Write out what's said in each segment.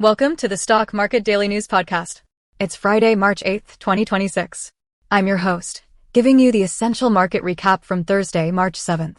Welcome to the Stock Market Daily News Podcast. It's Friday, March 8th, 2026. I'm your host, giving you the essential market recap from Thursday, March 7th.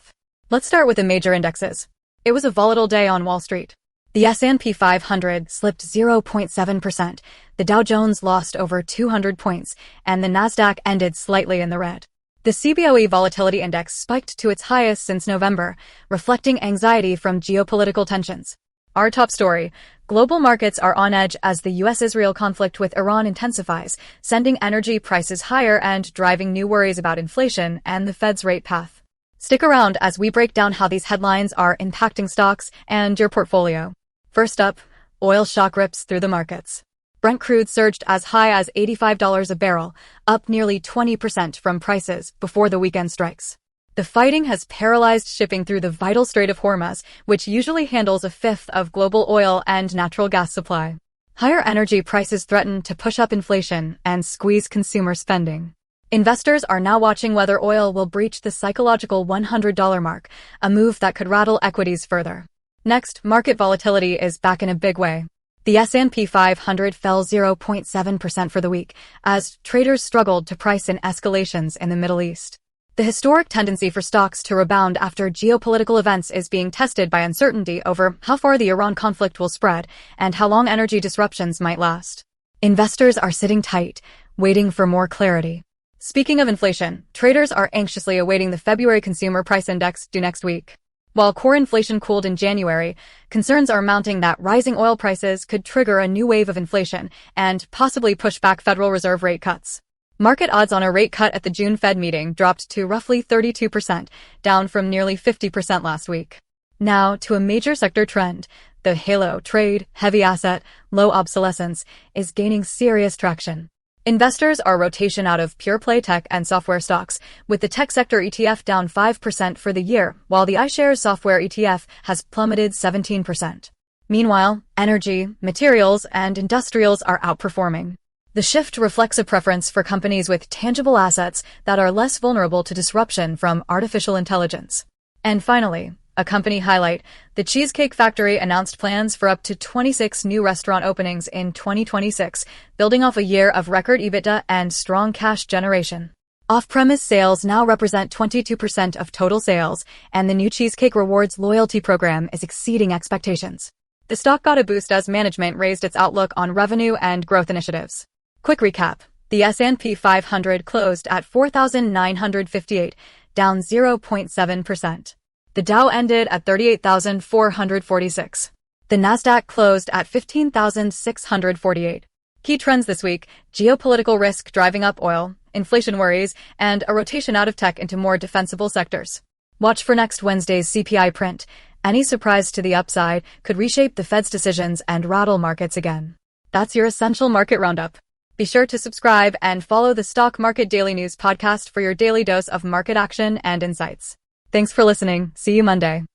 Let's start with the major indexes. It was a volatile day on Wall Street. The S&P 500 slipped 0.7%, the Dow Jones lost over 200 points, and the Nasdaq ended slightly in the red. The CBOE Volatility Index spiked to its highest since November, reflecting anxiety from geopolitical tensions. Our top story: global markets are on edge as the U.S. Israel conflict with Iran intensifies, sending energy prices higher and driving new worries about inflation and the Fed's rate path. Stick around as we break down how these headlines are impacting stocks and your portfolio. First up, oil shock rips through the markets. Brent crude surged as high as $85 a barrel, up nearly 20% from prices before the weekend strikes. The fighting has paralyzed shipping through the vital Strait of Hormuz, which usually handles a fifth of global oil and natural gas supply. Higher energy prices threaten to push up inflation and squeeze consumer spending. Investors are now watching whether oil will breach the psychological $100 mark, a move that could rattle equities further. Next, market volatility is back in a big way. The S&P 500 fell 0.7% for the week, as traders struggled to price in escalations in the Middle East. The historic tendency for stocks to rebound after geopolitical events is being tested by uncertainty over how far the Iran conflict will spread and how long energy disruptions might last. Investors are sitting tight, waiting for more clarity. Speaking of inflation, traders are anxiously awaiting the February Consumer Price Index due next week. While core inflation cooled in January, concerns are mounting that rising oil prices could trigger a new wave of inflation and possibly push back Federal Reserve rate cuts. Market odds on a rate cut at the June Fed meeting dropped to roughly 32%, down from nearly 50% last week. Now, to a major sector trend, the halo trade, heavy asset, low obsolescence is gaining serious traction. Investors are rotation out of pure-play tech and software stocks, with the tech sector ETF down 5% for the year, while the iShares software ETF has plummeted 17%. Meanwhile, energy, materials, and industrials are outperforming. The shift reflects a preference for companies with tangible assets that are less vulnerable to disruption from artificial intelligence. And finally, a company highlight: the Cheesecake Factory announced plans for up to 26 new restaurant openings in 2026, building off a year of record EBITDA and strong cash generation. Off-premise sales now represent 22% of total sales, and the new Cheesecake Rewards loyalty program is exceeding expectations. The stock got a boost as management raised its outlook on revenue and growth initiatives. Quick recap: the S&P 500 closed at 4,958, down 0.7%. The Dow ended at 38,446. The Nasdaq closed at 15,648. Key trends this week: geopolitical risk driving up oil, inflation worries, and a rotation out of tech into more defensible sectors. Watch for next Wednesday's CPI print. Any surprise to the upside could reshape the Fed's decisions and rattle markets again. That's your essential market roundup. Be sure to subscribe and follow the Stock Market Daily News Podcast for your daily dose of market action and insights. Thanks for listening. See you Monday.